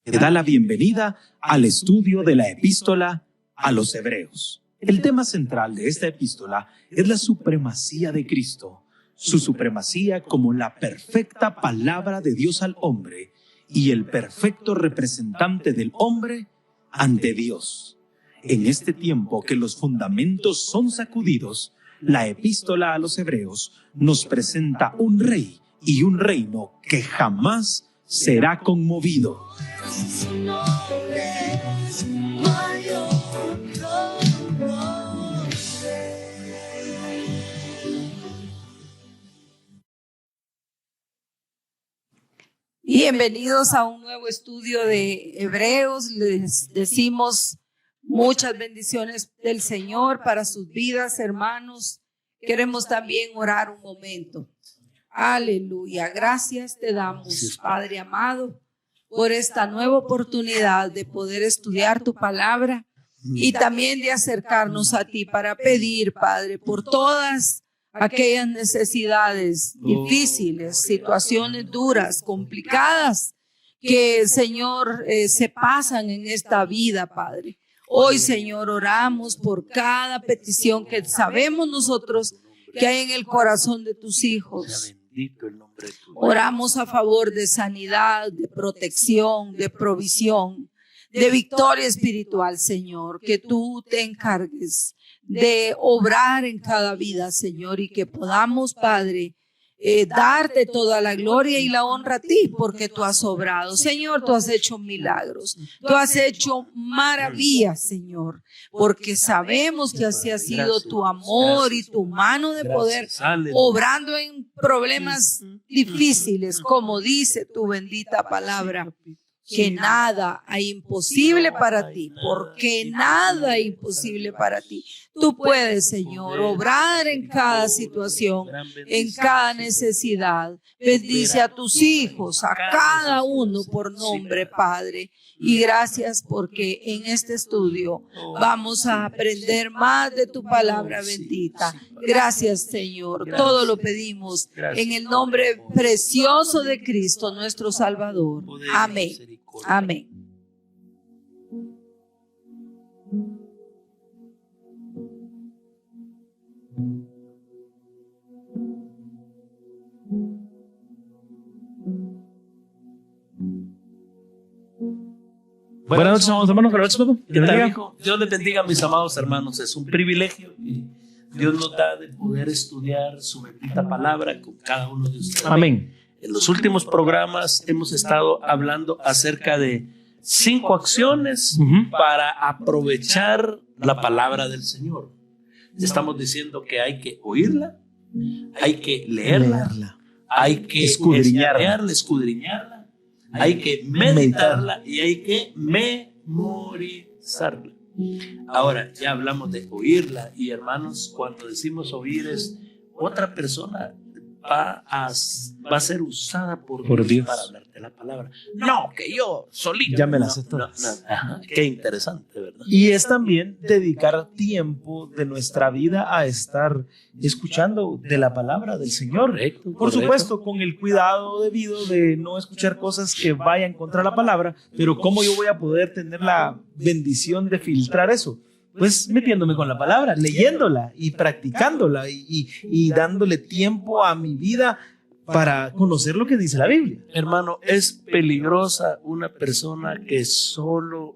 te da la bienvenida al estudio de la epístola a los Hebreos. El tema central de esta epístola es la supremacía de Cristo, su supremacía como la perfecta palabra de Dios al hombre y el perfecto representante del hombre ante Dios. En este tiempo que los fundamentos son sacudidos, la epístola a los Hebreos nos presenta un rey y un reino que jamás será conmovido. Bienvenidos a un nuevo estudio de Hebreos. Les decimos muchas bendiciones del Señor para sus vidas, hermanos. Queremos también orar un momento. Aleluya. Gracias te damos, Padre amado, por esta nueva oportunidad de poder estudiar tu palabra y también de acercarnos a ti para pedir, Padre, por todas aquellas necesidades difíciles, situaciones duras, complicadas, que, Señor, se pasan en esta vida, Padre. Hoy, Señor, oramos por cada petición que sabemos nosotros que hay en el corazón de tus hijos. Oramos a favor de sanidad, de protección, de provisión, de victoria espiritual, Señor, que tú te encargues de obrar en cada vida, Señor, y que podamos, Padre, darte toda la gloria y la honra a ti, porque tú has obrado. Señor, tú has hecho milagros, tú has hecho maravillas, Señor, porque sabemos que así ha sido tu amor y tu mano de poder, obrando en problemas difíciles, como dice tu bendita palabra. Que nada hay imposible para ti, porque nada hay imposible para ti. Tú puedes, Señor, obrar en cada situación, en cada necesidad. Bendice a tus hijos, a cada uno por nombre, Padre. Y gracias porque en este estudio vamos a aprender más de tu palabra bendita. Gracias, Señor. Todo lo pedimos en el nombre precioso de Cristo, nuestro Salvador. Amén. Amén. Buenas noches, amados hermanos. Buenas noches, Paco. Dios les bendiga a mis amados hermanos. Es un privilegio y Dios nos da de poder estudiar su bendita palabra con cada uno de ustedes. Amén. En los últimos programas hemos estado hablando acerca de 5 acciones para aprovechar la palabra del Señor. Estamos diciendo que hay que oírla, hay que leerla, hay que escudriñarla, hay que meditarla y hay que memorizarla. Ahora ya hablamos de oírla y, hermanos, cuando decimos oír es otra persona va a ser usada por Dios para hablar de la palabra. No, que yo solito. Ya me las sé todas. Qué interesante, ¿verdad? Y es también dedicar tiempo de nuestra vida a estar escuchando de la palabra del Señor. Correcto. Por supuesto, con el cuidado debido de no escuchar cosas que vayan contra la palabra, pero ¿cómo yo voy a poder tener la bendición de filtrar eso? Pues metiéndome con la palabra, leyéndola y practicándola y dándole tiempo a mi vida para conocer lo que dice la Biblia. Hermano, es peligrosa una persona que solo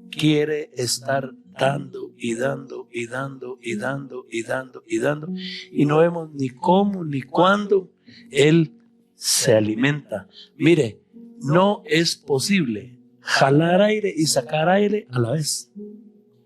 quiere estar dando y dando y dando y dando y dando y dando y no vemos ni cómo ni cuándo él se alimenta. Mire, no es posible jalar aire y sacar aire a la vez.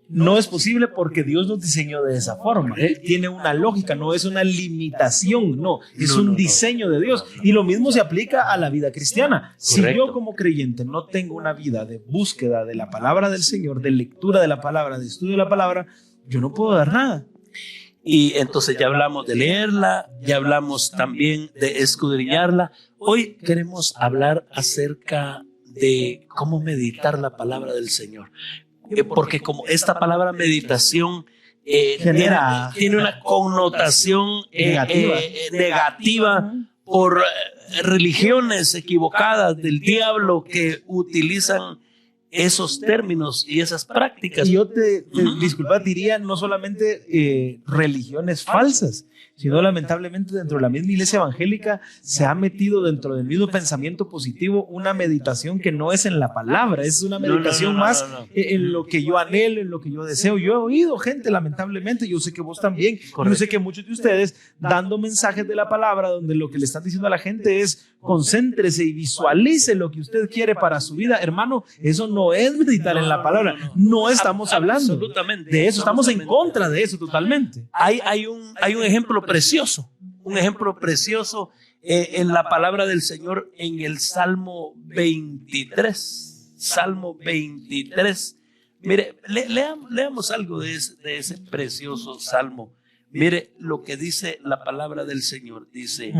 No es posible porque Dios nos diseñó de esa forma. Tiene una lógica, no es una limitación, es un diseño de Dios. Y lo mismo se aplica a la vida cristiana. Si yo como creyente no tengo una vida de búsqueda de la palabra del Señor, de lectura de la palabra, de estudio de la palabra, yo no puedo dar nada. Y entonces ya hablamos de leerla, ya hablamos también de escudriñarla. Hoy queremos hablar acerca de cómo meditar la palabra del Señor. Porque como esta palabra meditación tiene una connotación negativa por religiones equivocadas del diablo que utilizan esos términos y esas prácticas. Y yo disculpa, diría no solamente religiones falsas, sino lamentablemente dentro de la misma iglesia evangélica se ha metido dentro del mismo pensamiento positivo una meditación que no es en la palabra, es una meditación más en lo que yo anhelo, en lo que yo deseo. Yo he oído gente, lamentablemente, yo sé que vos también, yo sé que muchos de ustedes dando mensajes de la palabra donde lo que le están diciendo a la gente es concéntrese y visualice lo que usted quiere para su vida. Hermano, eso no es meditar en la palabra, no estamos hablando de eso, estamos en contra de eso totalmente. Hay un ejemplo precioso, en la palabra del Señor en el Salmo 23. Salmo 23. Mire, leamos algo de ese precioso salmo. Mire lo que dice la palabra del Señor. Dice,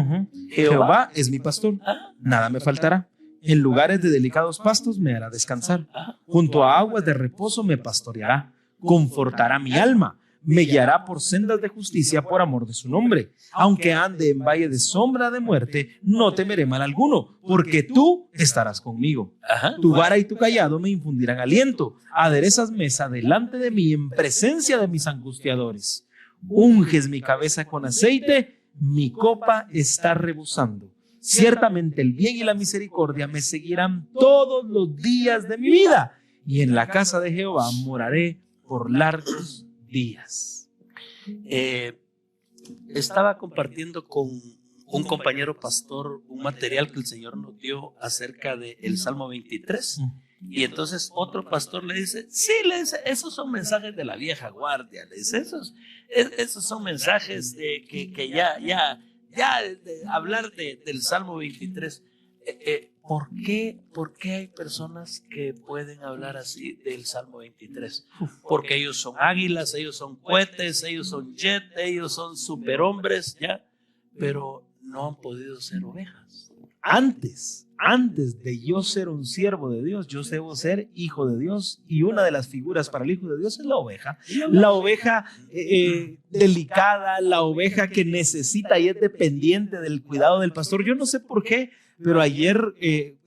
Jehová es mi pastor, nada me faltará. En lugares de delicados pastos me hará descansar. Junto a aguas de reposo me pastoreará. Confortará mi alma. Me guiará por sendas de justicia por amor de su nombre. Aunque ande en valle de sombra de muerte, no temeré mal alguno, porque tú estarás conmigo. Tu vara y tu cayado me infundirán aliento. Aderezas mesa delante de mí en presencia de mis angustiadores. Unges mi cabeza con aceite, mi copa está rebosando. Ciertamente el bien y la misericordia me seguirán todos los días de mi vida, y en la casa de Jehová moraré por largos días. Estaba compartiendo con un compañero pastor un material que el Señor nos dio acerca del Salmo 23. Y entonces otro pastor le dice, esos son mensajes de la vieja guardia. Le dice, esos son mensajes de que ya de hablar del Salmo 23. ¿Por qué hay personas que pueden hablar así del Salmo 23? Porque ellos son águilas, ellos son cohetes, ellos son jet, ellos son superhombres, ¿ya? Pero no han podido ser ovejas. Antes de yo ser un siervo de Dios, yo debo ser hijo de Dios, y una de las figuras para el hijo de Dios es la oveja. La oveja delicada, la oveja que necesita y es dependiente del cuidado del pastor. Yo no sé por qué, pero ayer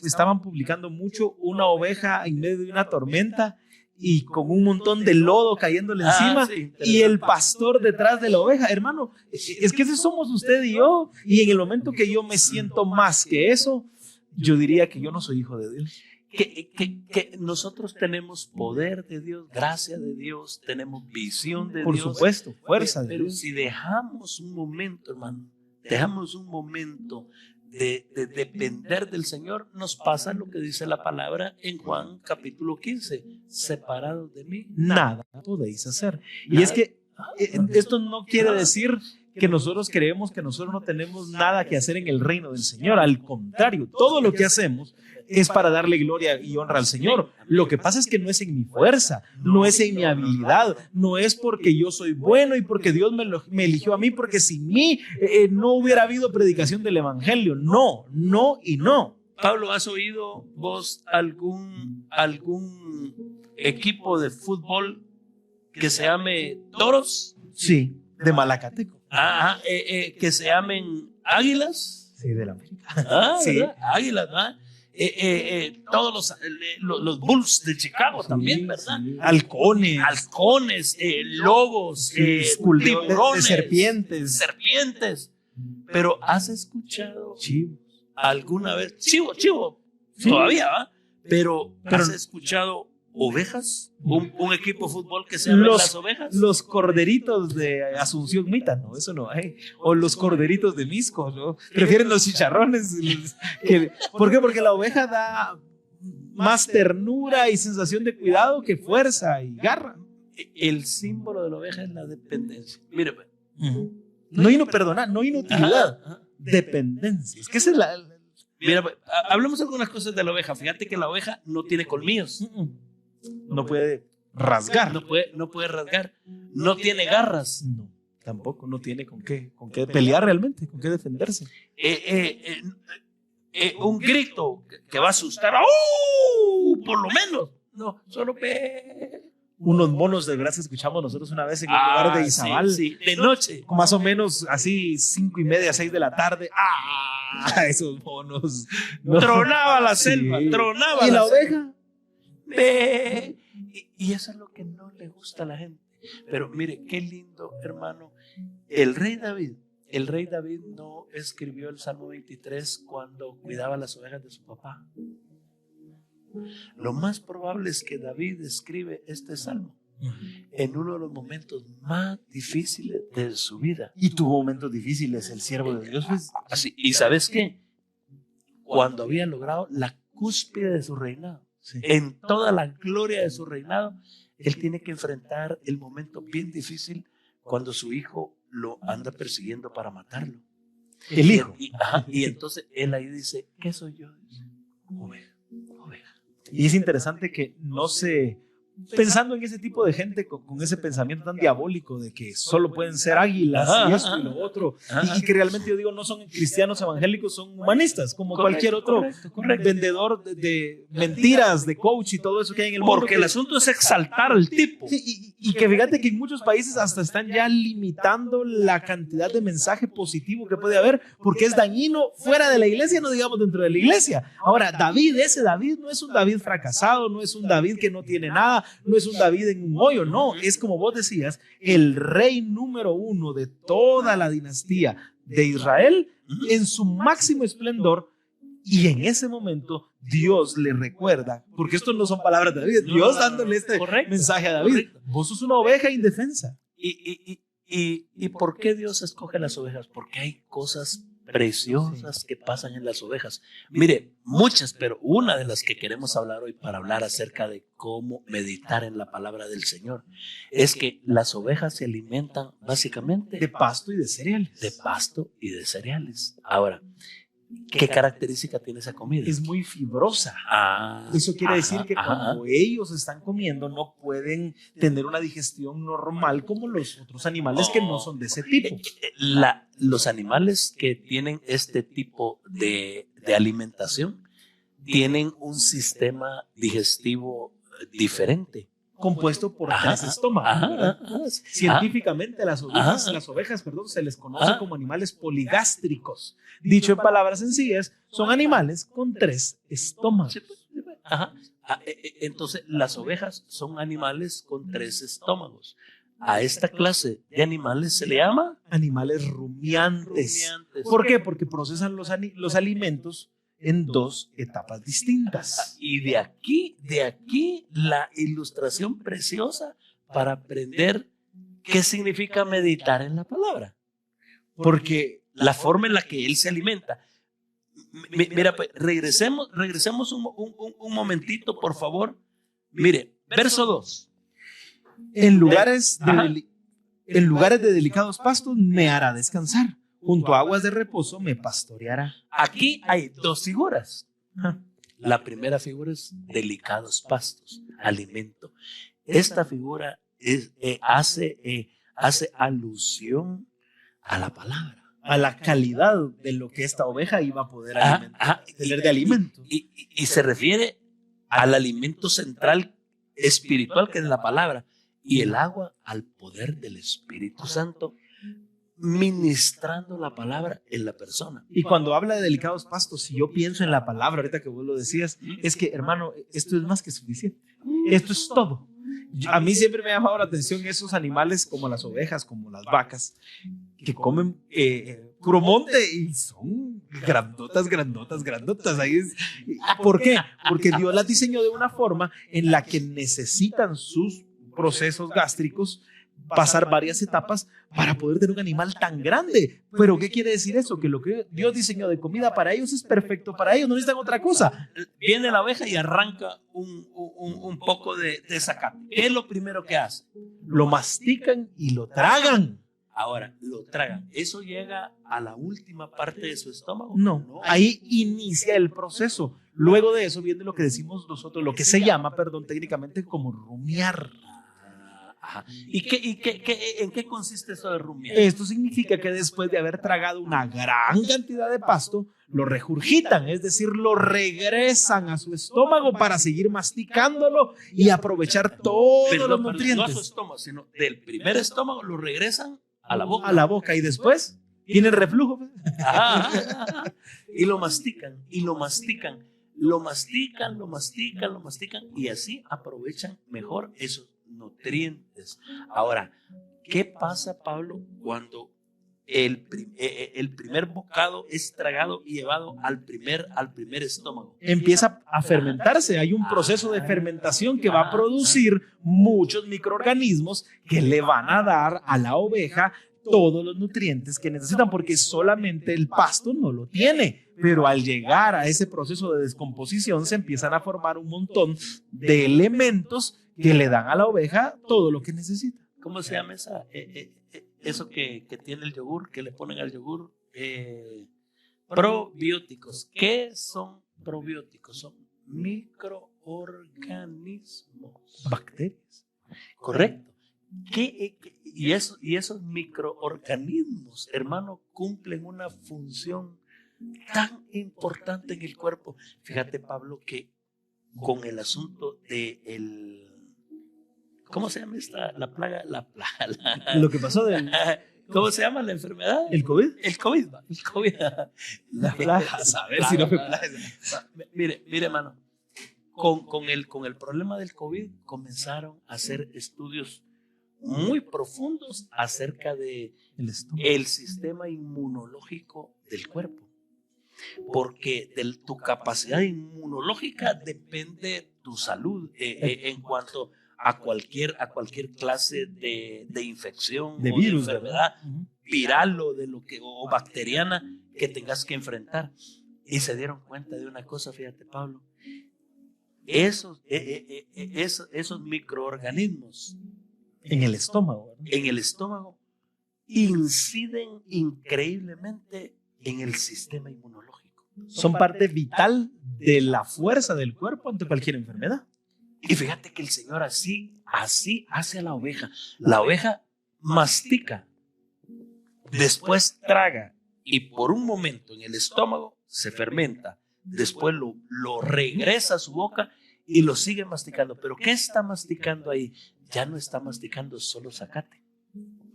estaban publicando mucho una oveja en medio de una tormenta y con un montón de lodo cayéndole encima, sí, y el pastor detrás de la oveja. Hermano, es que ese somos usted y yo, y en el momento que yo me siento más que eso, yo diría que yo no soy hijo de Dios. Que nosotros tenemos poder de Dios, gracia de Dios, tenemos visión de Por Dios. Por supuesto, fuerza de Dios. Pero si dejamos un momento, hermano, dejamos un momento de depender del Señor, nos pasa lo que dice la palabra en Juan capítulo 15, separados de mí, nada podéis hacer. Y es que esto no quiere decir que nosotros creemos que nosotros no tenemos nada que hacer en el reino del Señor. Al contrario, todo lo que hacemos es para darle gloria y honra al Señor. Lo que pasa es que no es en mi fuerza, no es en mi habilidad, no es porque yo soy bueno y porque Dios me eligió a mí, porque sin mí no hubiera habido predicación del evangelio. No, no y no. Pablo, ¿has oído vos algún equipo de fútbol que se llame Toros? Sí, de Malacateco. Que se llamen Águilas. Sí, de la América. Sí. Águilas, ¿verdad? Todos los Bulls de Chicago, sí, también, ¿verdad? Sí. Halcones, lobos, tiburones, serpientes. Pero ¿has escuchado Chivo alguna vez? Chivo, sí. Todavía, ¿va? Pero ¿has escuchado ovejas? Un equipo de fútbol que se llama las ovejas. Los corderitos de Asunción Mita, no, eso no hay. O los corderitos de Misco, ¿no? Prefieren los chicharrones. ¿Por qué? Porque la oveja da más ternura y sensación de cuidado que fuerza y garra. El símbolo de la oveja es la dependencia. Mire, no inutilidad, dependencia. Es que esa es la... Mira, hablemos algunas cosas de la oveja. Fíjate que la oveja no tiene colmillos. No puede rasgar. No puede rasgar. No tiene garras. No, tampoco. No tiene con qué pelear realmente, con qué defenderse. Un grito que va a asustar. Por lo menos. No, solo unos monos de verdad que escuchamos nosotros una vez en un lugar de Izabal. Sí, de noche. Más o menos así 5:30, 6 de la tarde. Esos monos. No. Tronaba la selva, tronaba. ¿Y la oveja? Y eso es lo que no le gusta a la gente. Pero mire, qué lindo, hermano. El rey David no escribió el Salmo 23 cuando cuidaba las ovejas de su papá. Lo más probable es que David escribe este salmo en uno de los momentos más difíciles de su vida. Y tuvo momentos difíciles el siervo de Dios. Así, ¿y sabes qué? Cuando había logrado la cúspide de su reinado, en toda la gloria de su reinado, él tiene que enfrentar el momento bien difícil cuando su hijo lo anda persiguiendo para matarlo. El hijo. Y entonces él ahí dice, ¿qué soy yo? Oveja. Y es interesante que no se... Pensando en ese tipo de gente con ese pensamiento tan diabólico de que solo pueden ser águilas y esto y lo otro, y que realmente yo digo no son cristianos evangélicos, son humanistas, como cualquier otro vendedor de mentiras, de coach y todo eso que hay en el mundo. Porque el asunto es exaltar al tipo. Y que fíjate que en muchos países hasta están ya limitando la cantidad de mensaje positivo que puede haber, porque es dañino fuera de la iglesia, no digamos dentro de la iglesia. Ahora, ese David no es un David fracasado, no es un David que no tiene nada, no es un David en un hoyo, no, es como vos decías, el rey número 1 de toda la dinastía de Israel en su máximo esplendor, y en ese momento Dios le recuerda, porque esto no son palabras de David, Dios dándole este mensaje a David, vos sos una oveja indefensa. ¿Y por qué Dios escoge las ovejas? Porque hay cosas preciosas que pasan en las ovejas. Mire, muchas, pero una de las que queremos hablar hoy para hablar acerca de cómo meditar en la palabra del Señor es que las ovejas se alimentan básicamente de pasto y de cereales. De pasto y de cereales. Ahora, ¿qué característica tiene esa comida? Es muy fibrosa. Eso quiere decir que cuando ellos están comiendo no pueden tener una digestión normal como los otros animales que no son de ese tipo. Los animales que tienen este tipo de alimentación tienen un sistema digestivo diferente. Compuesto por 3 estómagos. Científicamente las ovejas, se les conoce como animales poligástricos. Dicho en palabras sencillas, son animales con 3 estómagos. Entonces, las ovejas son animales con 3 estómagos. A esta clase de animales se le llama animales rumiantes. ¿Por qué? Porque procesan los alimentos en 2 etapas distintas. Y de aquí la ilustración preciosa para aprender qué significa meditar en la palabra. Porque la forma en la que él se alimenta. Mira, pues, regresemos un momentito, por favor. Mire, verso 2. En lugares de delicados pastos me hará descansar. Junto a aguas de reposo me pastoreará. Aquí hay 2 figuras. La primera figura es delicados pastos, alimento. Esta figura hace alusión a la palabra, a la calidad de lo que esta oveja iba a poder tener de alimento. Y se refiere al alimento central espiritual que es la palabra, y el agua al poder del Espíritu Santo, ministrando la palabra en la persona. Y cuando habla de delicados pastos, si yo pienso en la palabra, ahorita que vos lo decías, es que, hermano, esto es más que suficiente. Esto es todo. A mí siempre me ha llamado la atención esos animales como las ovejas, como las vacas, que comen puro monte y son grandotas. Ahí ¿por qué? Porque Dios las diseñó de una forma en la que necesitan sus procesos gástricos pasar varias etapas para poder tener un animal tan grande. Pero ¿qué quiere decir eso? Que lo que Dios diseñó de comida para ellos es perfecto para ellos, no necesitan otra cosa. Viene la oveja y arranca un poco de esa carne. ¿Qué es lo primero que hace? Lo mastican y lo tragan. Ahora, lo tragan. ¿Eso llega a la última parte de su estómago? No. Ahí inicia el proceso. Luego de eso viene lo que decimos nosotros, lo que se llama, técnicamente como rumiar. Ajá. ¿En qué consiste eso de rumiar? Esto significa que después de haber tragado una gran cantidad de pasto, lo regurgitan, es decir, lo regresan a su estómago para seguir masticándolo y aprovechar todos los nutrientes. No a su estómago, sino del primer estómago lo regresan a la boca. A la boca y después tienen reflujo. Ajá. Y lo mastican, y lo mastican. Lo mastican y así aprovechan mejor esos nutrientes. Ahora, ¿qué pasa, Pablo, cuando el primer bocado es tragado y llevado al primer estómago? Empieza a fermentarse. Hay un proceso de fermentación que va a producir muchos microorganismos que le van a dar a la oveja todos los nutrientes que necesitan, porque solamente el pasto no lo tiene. Pero al llegar a ese proceso de descomposición se empiezan a formar un montón de elementos que le dan a la oveja todo lo que necesita. ¿Cómo se llama eso que tiene el yogur, que le ponen al yogur? Probióticos. ¿Qué son probióticos? Son microorganismos. Bacterias. Correcto. Y esos microorganismos, hermano, cumplen una función tan importante en el cuerpo. Fíjate, Pablo, que con el asunto de ¿cómo se llama la plaga? Lo que pasó ¿cómo se llama la enfermedad? ¿El COVID? El COVID. La plaga. A ver si no me plaga. Mire, hermano, con el problema del COVID comenzaron a hacer estudios muy profundos acerca de el sistema inmunológico del cuerpo. Porque de tu capacidad inmunológica depende tu salud en cuanto a cualquier clase de infección, de o virus, de enfermedad viral o bacteriana que tengas que enfrentar. Y se dieron cuenta de una cosa, fíjate, Pablo, esos microorganismos en el estómago, ¿no? En el estómago inciden increíblemente en el sistema inmunológico. Son parte vital de la fuerza del cuerpo ante cualquier enfermedad. Y fíjate que el Señor así hace a la oveja. La oveja mastica, después traga y por un momento en el estómago se fermenta. Después lo regresa a su boca y lo sigue masticando. ¿Pero qué está masticando ahí? Ya no está masticando solo zacate.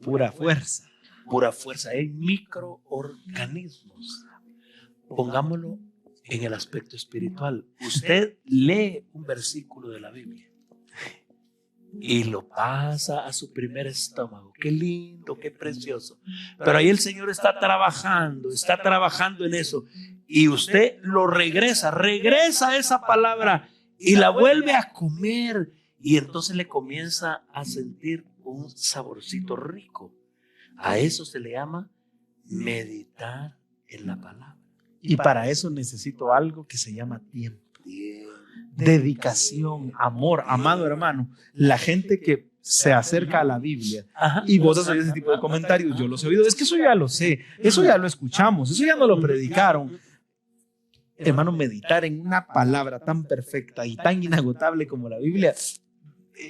Pura fuerza. Pura fuerza. Hay microorganismos. Pongámoslo en el aspecto espiritual. Usted lee un versículo de la Biblia y lo pasa a su primer estómago. Qué lindo, qué precioso. Pero ahí el Señor está trabajando en eso. Y usted lo regresa esa palabra y la vuelve a comer. Y entonces le comienza a sentir un saborcito rico. A eso se le llama meditar en la palabra. Y para eso necesito algo que se llama tiempo. Dedicación, amor. Amado hermano, la gente que se acerca a la Biblia y vos has oído ese tipo de comentarios, yo los he oído, es que eso ya lo sé, eso ya lo escuchamos, eso ya no lo predicaron. Hermano, meditar en una palabra tan perfecta y tan inagotable como la Biblia,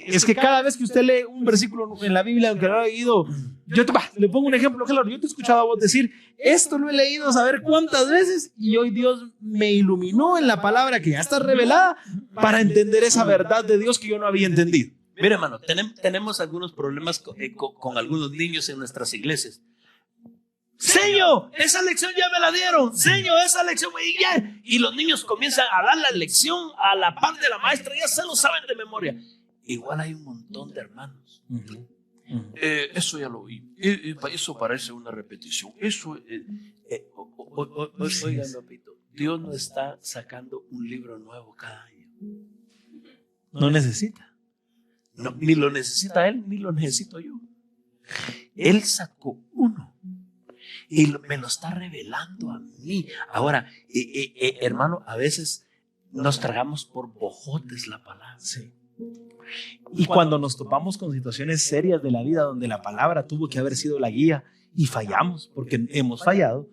es que cada vez que usted lee un versículo en la Biblia, aunque lo ha leído, le pongo un ejemplo claro. Yo te he escuchado a vos decir, esto lo he leído saber cuántas veces y hoy Dios me iluminó en la palabra que ya está revelada para entender esa verdad de Dios que yo no había entendido. Mira, hermano, tenemos algunos problemas con algunos niños en nuestras iglesias. Señor, esa lección ya me la dieron. Señor, esa lección y los niños comienzan a dar la lección a la par de la maestra, ya se lo saben de memoria. Igual hay un montón de hermanos. Eso ya lo oí. Eso parece una repetición. Oigan, papito, Dios no está sacando un libro nuevo cada año. No necesita. No, ni lo necesita Él, ni lo necesito yo. Él sacó uno y me lo está revelando a mí. Ahora, hermano, a veces nos tragamos por bojotes la palabra. Sí. Y cuando nos topamos con situaciones serias de la vida donde la palabra tuvo que haber sido la guía y fallamos, porque hemos fallado,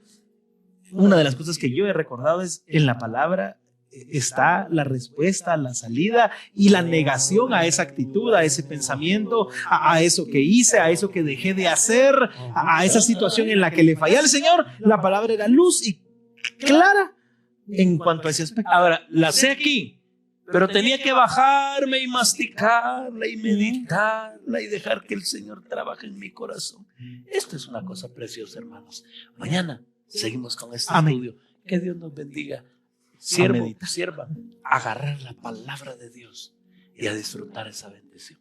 una de las cosas que yo he recordado es en la palabra está la respuesta, la salida y la negación a esa actitud, a ese pensamiento, a eso que hice, a eso que dejé de hacer, a esa situación en la que le fallé al Señor. La palabra era luz y clara en cuanto a ese aspecto. Ahora, la sé aquí, pero tenía que bajarme y masticarla y meditarla y dejar que el Señor trabaje en mi corazón. Esto es una cosa preciosa, hermanos. Mañana seguimos con este estudio. Que Dios nos bendiga. Siervo, sierva, agarrar la palabra de Dios y a disfrutar esa bendición.